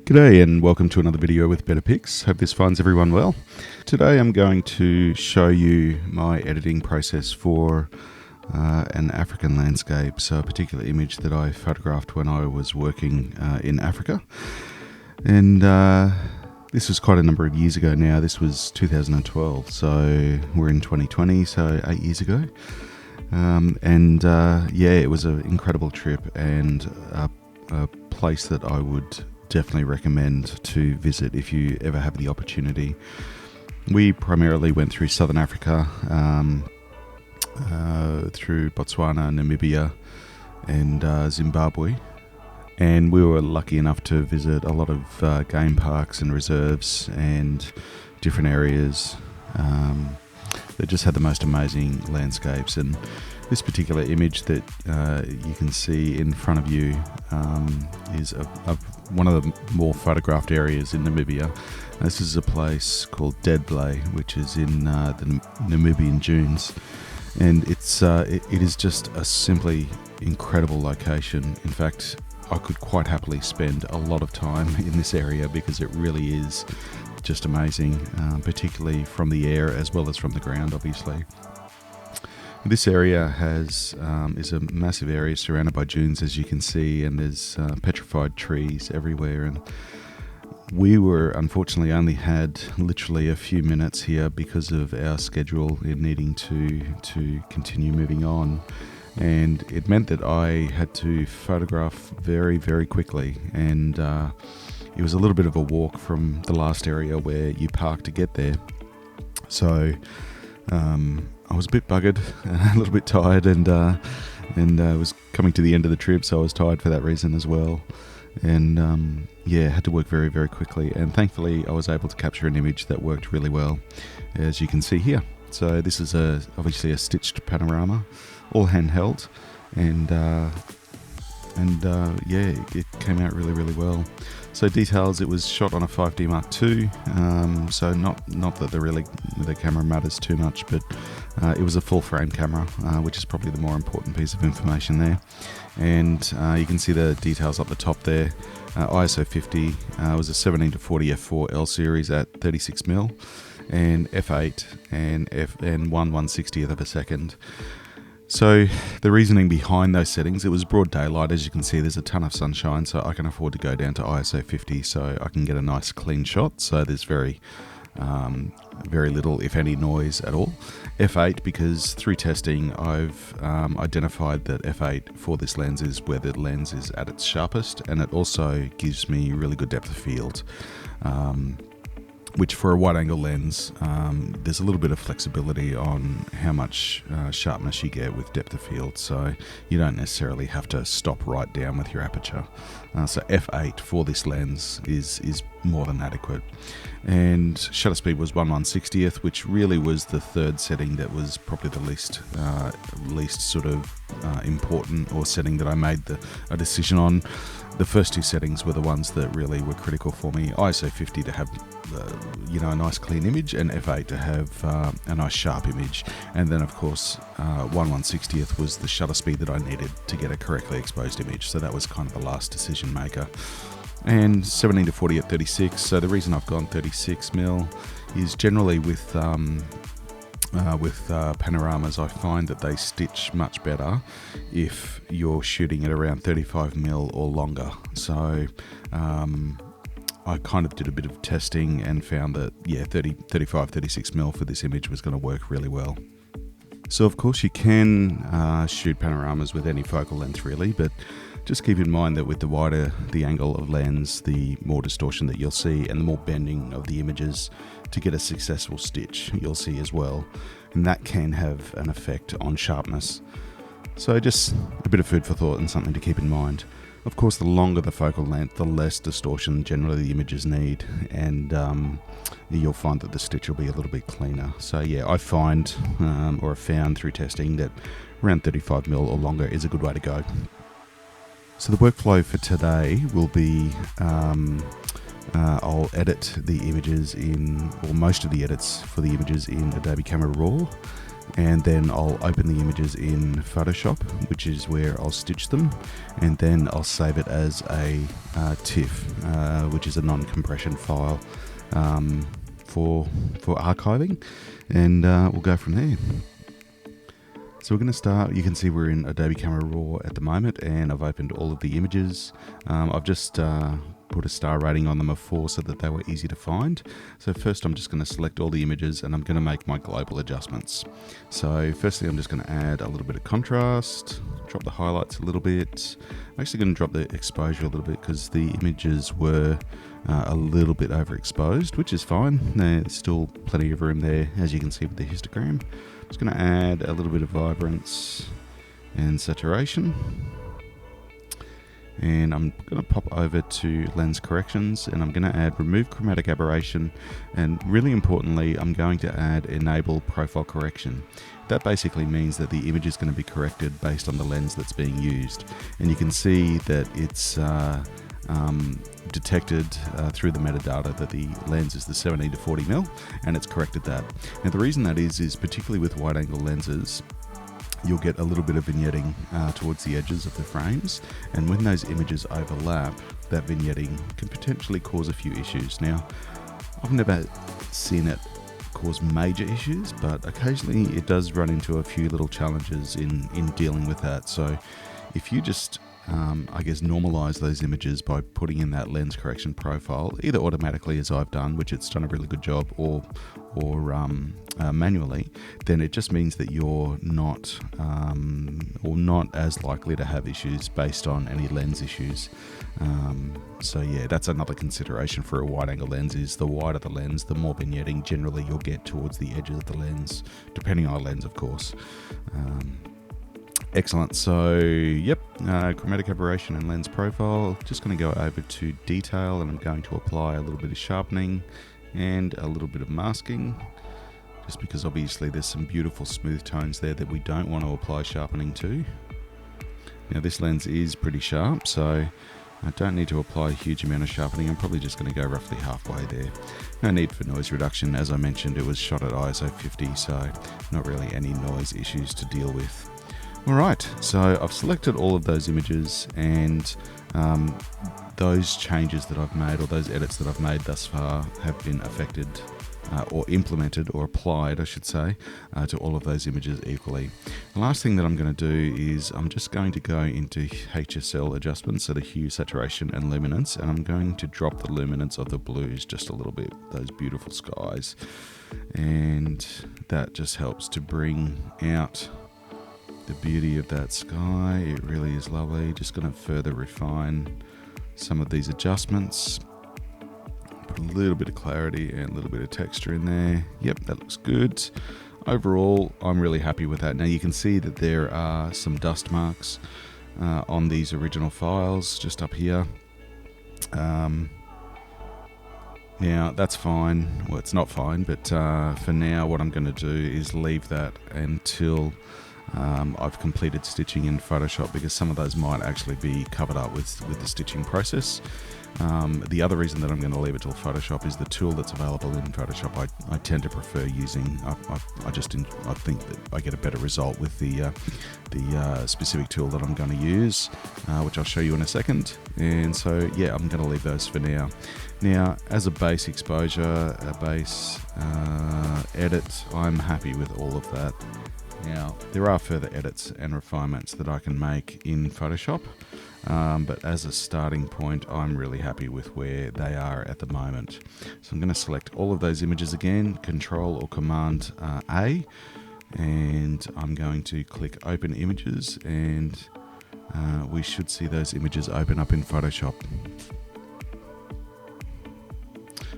G'day and welcome to another video with Better Pics. Hope this finds everyone well. Today I'm going to show you my editing process for an African landscape, so a particular image that I photographed when I was working in Africa. And this was quite a number of years ago now. This was 2012, so we're in 2020, so 8 years ago. Yeah, it was an incredible trip and a place that I would definitely recommend to visit if you ever have the opportunity. We primarily went through Southern Africa, through Botswana, Namibia and Zimbabwe, and we were lucky enough to visit a lot of game parks and reserves and different areas that just had the most amazing landscapes. And this particular image that you can see in front of you is one of the more photographed areas in Namibia. This is a place called Deadblay, which is in the Namibian dunes, and it is just a simply incredible location. In fact, I could quite happily spend a lot of time in this area because it really is just amazing, particularly from the air as well as from the ground, obviously. This area is a massive area surrounded by dunes, as you can see, and there's petrified trees everywhere. And we unfortunately only had literally a few minutes here because of our schedule in needing to continue moving on. And it meant that I had to photograph very, very quickly. And it was a little bit of a walk from the last area where you park to get there. So I was a bit buggered, a little bit tired, and was coming to the end of the trip, so I was tired for that reason as well. And had to work very, very quickly. And thankfully, I was able to capture an image that worked really well, as you can see here. So this is obviously a stitched panorama, all handheld, and it came out really, really well. So details, it was shot on a 5D Mark II, so not that the camera matters too much, but it was a full frame camera, which is probably the more important piece of information there. And you can see the details up the top there. ISO 50 was a 17-40 f4 L series at 36mm, and f8 and 1/160th of a second. So the reasoning behind those settings, it was broad daylight. As you can see, there's a ton of sunshine, so I can afford to go down to ISO 50 so I can get a nice clean shot. So there's very little, if any, noise at all. F8, because through testing I've identified that F8 for this lens is where the lens is at its sharpest, and it also gives me really good depth of field. Which for a wide-angle lens, there's a little bit of flexibility on how much sharpness you get with depth of field, so you don't necessarily have to stop right down with your aperture. So f8 for this lens is more than adequate. And shutter speed was 1/160th, which really was the third setting that was probably the least sort of important, or setting that I made a decision on. The first two settings were the ones that really were critical for me. ISO 50 to have a nice clean image, and f8 to have a nice sharp image. And then of course 1/160th was the shutter speed that I needed to get a correctly exposed image. So that was kind of the last decision maker. And 17-40 at 36. So the reason I've gone 36mm is generally with panoramas, I find that they stitch much better if you're shooting at around 35mm or longer. So I kind of did a bit of testing and found that 35, 36mm for this image was going to work really well. So of course you can shoot panoramas with any focal length really, but just keep in mind that with the wider the angle of lens, the more distortion that you'll see, and the more bending of the images to get a successful stitch you'll see as well. And that can have an effect on sharpness. So just a bit of food for thought and something to keep in mind. Of course, the longer the focal length, the less distortion generally the images need, and you'll find that the stitch will be a little bit cleaner. So yeah, I find, or have found through testing, that around 35mm or longer is a good way to go. So the workflow for today will be I'll edit the images or most of the edits for the images in Adobe Camera Raw. and then I'll open the images in Photoshop, which is where I'll stitch them, and then I'll save it as a TIFF, which is a non-compression file for archiving, and we'll go from there. So we're going to start. You can see we're in Adobe Camera Raw at the moment, and I've opened all of the images. I've just put a star rating on them of 4 so that they were easy to find. So first I'm just going to select all the images and I'm going to make my global adjustments. So firstly I'm just going to add a little bit of contrast, drop the highlights a little bit. I'm actually going to drop the exposure a little bit because the images were a little bit overexposed, which is fine. There's still plenty of room there, as you can see with the histogram. I'm just going to add a little bit of vibrance and saturation. And I'm going to pop over to lens corrections, and I'm going to add remove chromatic aberration, and really importantly I'm going to add enable profile correction. That basically means that the image is going to be corrected based on the lens that's being used, and you can see that it's detected through the metadata that the lens is the 17 to 40mm, and it's corrected that. Now the reason that is particularly with wide angle lenses, you'll get a little bit of vignetting towards the edges of the frames, and when those images overlap, that vignetting can potentially cause a few issues. Now, I've never seen it cause major issues, but occasionally it does run into a few little challenges in dealing with that. So if you just I guess normalize those images by putting in that lens correction profile, either automatically as I've done, which it's done a really good job, or manually, then it just means that you're not as likely to have issues based on any lens issues. So yeah, that's another consideration for a wide angle lens, is the wider the lens, the more vignetting generally you'll get towards the edges of the lens, depending on the lens of course. Excellent. So yep, chromatic aberration and lens profile. Just going to go over to detail, and I'm going to apply a little bit of sharpening and a little bit of masking, just because obviously there's some beautiful smooth tones there that we don't want to apply sharpening to. Now this lens is pretty sharp, so I don't need to apply a huge amount of sharpening. I'm probably just going to go roughly halfway there. No need for noise reduction. As I mentioned, it was shot at ISO 50, so not really any noise issues to deal with. Alright, so I've selected all of those images, and those changes that I've made, or those edits that I've made thus far, have been affected or implemented, or applied I should say, to all of those images equally. The last thing that I'm going to do is I'm just going to go into HSL adjustments, so the hue, saturation and luminance, and I'm going to drop the luminance of the blues just a little bit, those beautiful skies, and that just helps to bring out the beauty of that sky. It really is lovely. Just going to further refine some of these adjustments, put a little bit of clarity and a little bit of texture in there. Yep, that looks good. Overall, I'm really happy with that. Now you can see that there are some dust marks on these original files just up here. Now that's fine. Well, it's not fine, but for now what I'm going to do is leave that until I've completed stitching in Photoshop, because some of those might actually be covered up with the stitching process. The other reason that I'm going to leave it till Photoshop is the tool that's available in Photoshop. I tend to prefer using. I think that I get a better result with the specific tool that I'm going to use, which I'll show you in a second. And so yeah, I'm going to leave those for now. Now, as a base exposure, a base edit, I'm happy with all of that. Now, there are further edits and refinements that I can make in Photoshop, but as a starting point, I'm really happy with where they are at the moment. So I'm going to select all of those images again, Control or Command A, and I'm going to click Open Images, and we should see those images open up in Photoshop.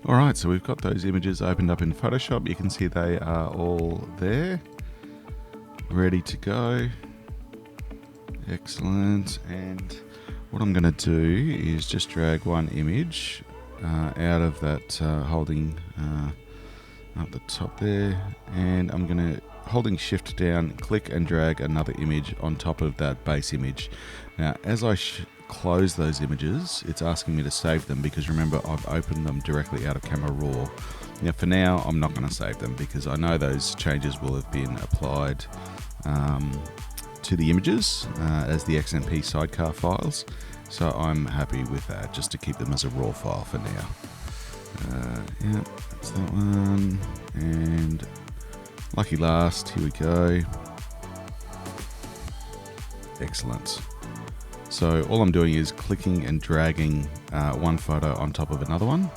Alright, so we've got those images opened up in Photoshop. You can see they are all there, ready to go. Excellent. And what I'm going to do is just drag one image out of that holding up the top there, and I'm going to, holding shift down, click and drag another image on top of that base image. Now as I close those images, it's asking me to save them, because remember I've opened them directly out of Camera Raw. Now for now, I'm not going to save them because I know those changes will have been applied to the images as the XMP sidecar files. So I'm happy with that, just to keep them as a raw file for now. Yeah, that's that one. And lucky last, here we go. Excellent. So all I'm doing is clicking and dragging one photo on top of another one.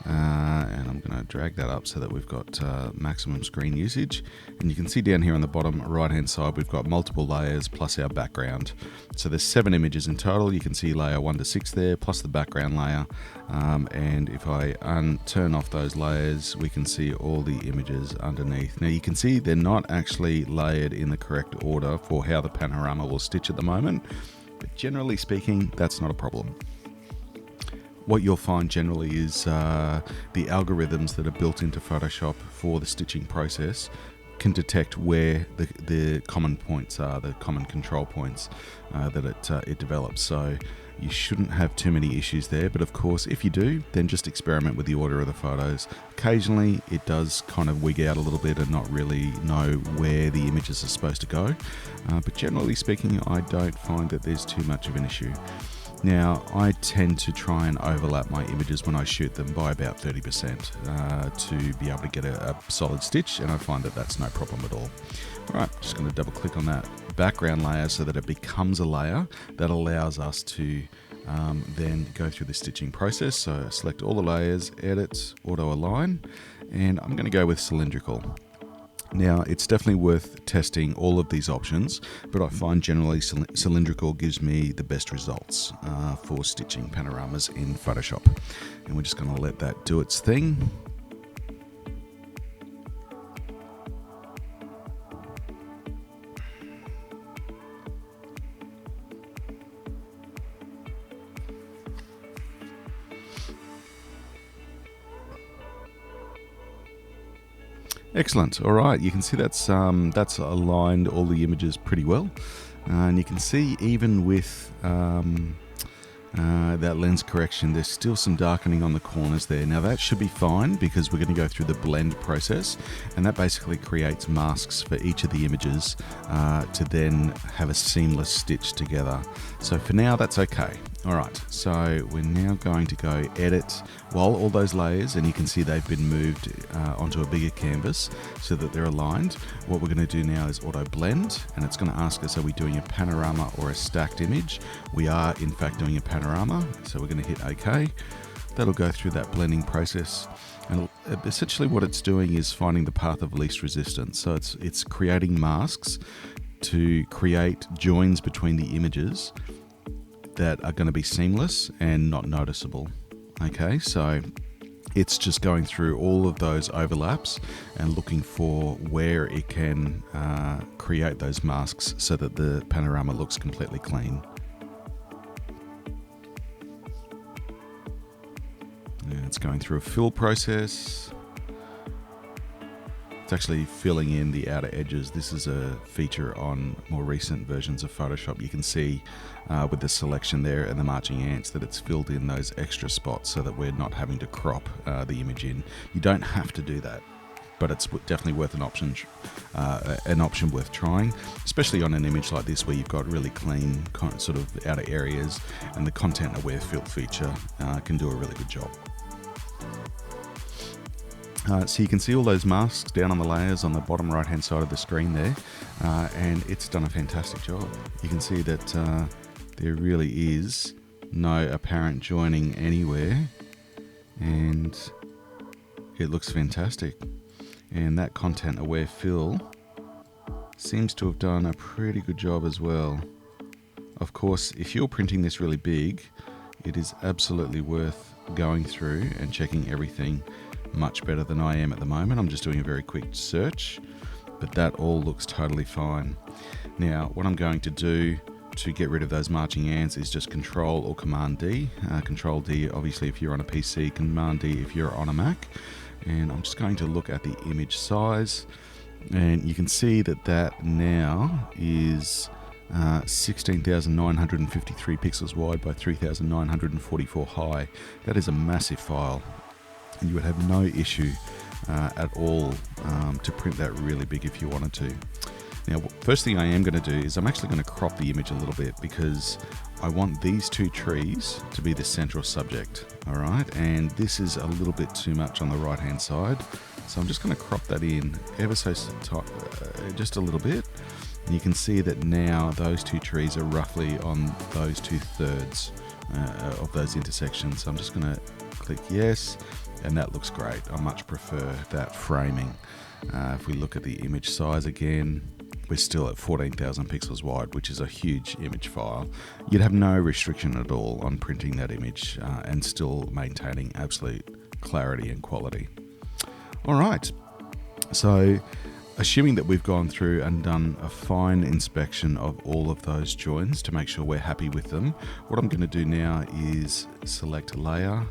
And I'm going to drag that up so that we've got maximum screen usage. And you can see down here on the bottom right hand side we've got multiple layers plus our background. So there's 7 images in total. You can see layer 1 to 6 there plus the background layer. And if I turn off those layers, we can see all the images underneath. Now you can see they're not actually layered in the correct order for how the panorama will stitch at the moment. But generally speaking, that's not a problem. What you'll find generally is the algorithms that are built into Photoshop for the stitching process can detect where the common points are, the common control points that it develops. So you shouldn't have too many issues there. But of course, if you do, then just experiment with the order of the photos. Occasionally, it does kind of wig out a little bit and not really know where the images are supposed to go. But generally speaking, I don't find that there's too much of an issue. Now, I tend to try and overlap my images when I shoot them by about 30% to be able to get a solid stitch, and I find that that's no problem at all. All right, just going to double click on that background layer so that it becomes a layer that allows us to then go through the stitching process. So select all the layers, edit, auto align, and I'm going to go with cylindrical. Now, it's definitely worth testing all of these options, but I find generally cylindrical gives me the best results for stitching panoramas in Photoshop. And we're just going to let that do its thing. Excellent. All right, you can see that's aligned all the images pretty well, and you can see even with that lens correction, there's still some darkening on the corners there. Now that should be fine because we're going to go through the blend process, and that basically creates masks for each of the images to then have a seamless stitch together. So for now, that's okay. All right, so we're now going to go edit while all those layers, and you can see they've been moved onto a bigger canvas so that they're aligned. What we're going to do now is auto blend, and it's going to ask us, are we doing a panorama or a stacked image? We are in fact doing a panorama, so we're going to hit OK. That'll go through that blending process, and essentially what it's doing is finding the path of least resistance. So it's creating masks to create joins between the images that are going to be seamless and not noticeable. Okay, so it's just going through all of those overlaps and looking for where it can create those masks so that the panorama looks completely clean. And it's going through a fill process. It's actually filling in the outer edges. This is a feature on more recent versions of Photoshop. You can see with the selection there and the marching ants that it's filled in those extra spots so that we're not having to crop the image in. You don't have to do that, but it's definitely worth an option worth trying, especially on an image like this where you've got really clean sort of outer areas, and the content aware fill feature can do a really good job. So you can see all those masks down on the layers on the bottom right hand side of the screen there, and it's done a fantastic job. You can see that there really is no apparent joining anywhere, and it looks fantastic. And that content aware fill seems to have done a pretty good job as well. Of course, if you're printing this really big, it is absolutely worth going through and checking everything much better than I am at the moment. I'm just doing a very quick search, but that all looks totally fine. Now, what I'm going to do to get rid of those marching ants is just Control or Command D. Control D, obviously, if you're on a PC, Command D if you're on a Mac. And I'm just going to look at the image size, and you can see that that now is 16,953 pixels wide by 3,944 high. That is a massive file. and you would have no issue at all to print that really big if you wanted to. Now, first thing I am going to do is I'm actually going to crop the image a little bit, because I want these two trees to be the central subject, all right? And this is a little bit too much on the right-hand side, so I'm just going to crop that in ever so just a little bit. And you can see that now those two trees are roughly on those 2/3 of those intersections. So I'm just going to click yes, and that looks great. I much prefer that framing. If we look at the image size again, we're still at 14,000 pixels wide, which is a huge image file. You'd have no restriction at all on printing that image and still maintaining absolute clarity and quality. All right, so assuming that we've gone through and done a fine inspection of all of those joins to make sure we're happy with them, what I'm going to do now is select layer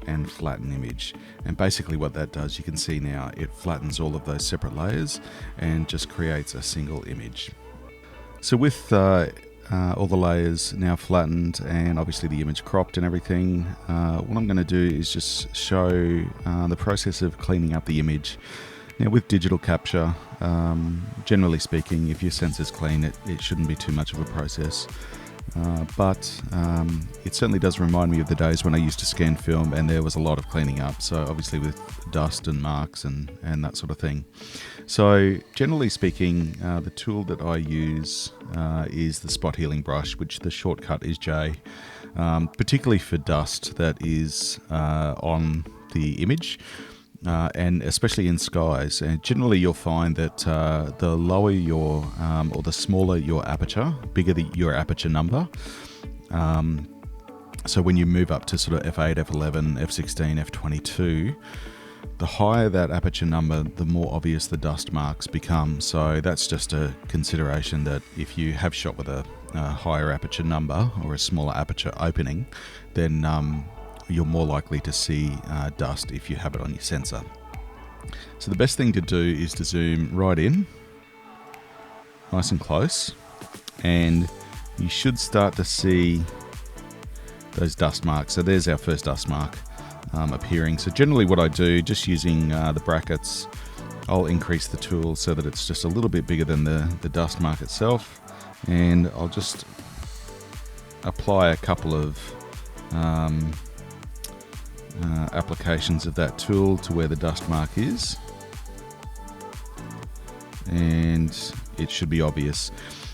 and flatten image. And basically what that does, you can see now, it flattens all of those separate layers and just creates a single image. So with all the layers now flattened and obviously the image cropped and everything, what I'm going to do is just show the process of cleaning up the image. Now with digital capture, generally speaking, if your sensor's clean, it shouldn't be too much of a process. But it certainly does remind me of the days when I used to scan film and there was a lot of cleaning up, so obviously with dust and marks and that sort of thing. So generally speaking, the tool that I use is the spot healing brush, which the shortcut is J, particularly for dust that is on the image. And especially in skies, and generally you'll find that the lower your or the smaller your aperture, bigger your aperture number. So when you move up to sort of f8, f11, f16, f22, the higher that aperture number, the more obvious the dust marks become. So that's just a consideration that if you have shot with a higher aperture number or a smaller aperture opening, then you're more likely to see dust if you have it on your sensor. So the best thing to do is to zoom right in, nice and close, and you should start to see those dust marks. So there's our first dust mark appearing. So generally what I do, just using the brackets, I'll increase the tool so that it's just a little bit bigger than the dust mark itself, and I'll just apply a couple of applications of that tool to where the dust mark is, and it should be obvious.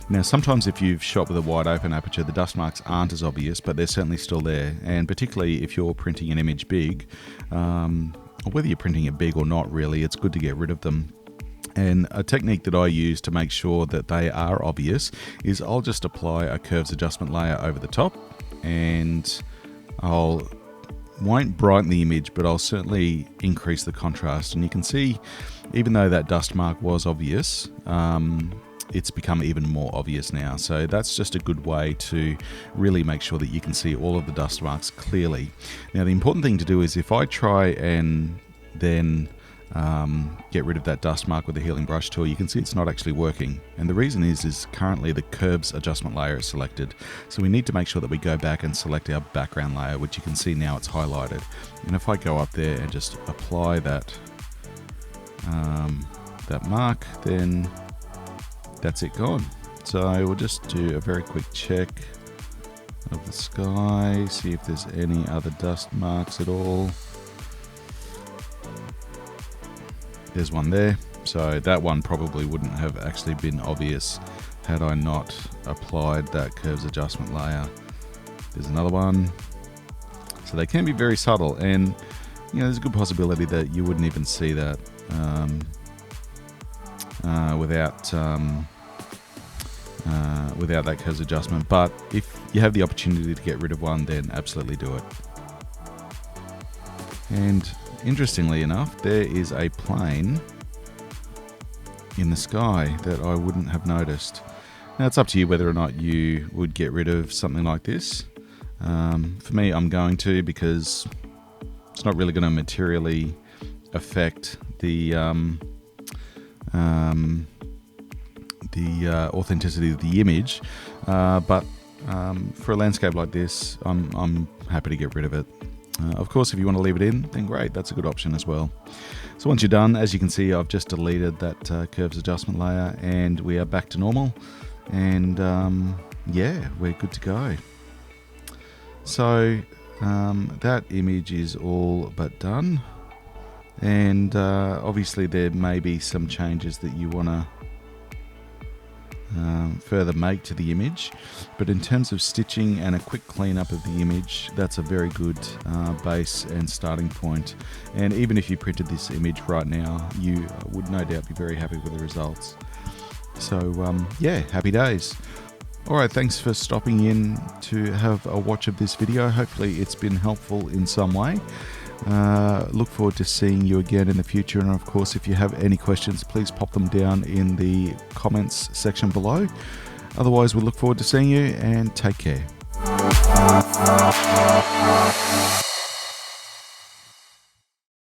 Now sometimes if you've shot with a wide open aperture, the dust marks aren't as obvious, but they're certainly still there, and particularly if you're printing an image big, or whether you're printing it big or not really, it's good to get rid of them. And a technique that I use to make sure that they are obvious is I'll just apply a curves adjustment layer over the top, and won't brighten the image, but I'll certainly increase the contrast. And you can see, even though that dust mark was obvious, it's become even more obvious now. So that's just a good way to really make sure that you can see all of the dust marks clearly. Now the important thing to do is, if I try and then get rid of that dust mark with the healing brush tool, you can see it's not actually working. And the reason is currently the curves adjustment layer is selected. So we need to make sure that we go back and select our background layer, which you can see now it's highlighted. And if I go up there and just apply that mark, then that's it gone. So we'll just do a very quick check of the sky, see if there's any other dust marks at all. There's one there, so that one probably wouldn't have actually been obvious had I not applied that curves adjustment layer. There's another one. So they can be very subtle, and there's a good possibility that you wouldn't even see that without that curves adjustment. But if you have the opportunity to get rid of one, then absolutely do it. And interestingly enough, there is a plane in the sky that I wouldn't have noticed. Now it's up to you whether or not you would get rid of something like this. For me, I'm going to, because it's not really going to materially affect the authenticity of the image. But for a landscape like this, I'm happy to get rid of it. Of course, if you want to leave it in, then great, that's a good option as well. So once you're done, as you can see, I've just deleted that curves adjustment layer, and we are back to normal. And yeah, we're good to go. So that image is all but done. And obviously there may be some changes that you want to further make to the image, but in terms of stitching and a quick cleanup of the image, that's a very good base and starting point. And even if you printed this image right now, you would no doubt be very happy with the results. So yeah, happy days. Alright, thanks for stopping in to have a watch of this video. Hopefully it's been helpful in some way. Look forward to seeing you again in the future, and of course if you have any questions, please pop them down in the comments section below. Otherwise, we'll look forward to seeing you, and take care.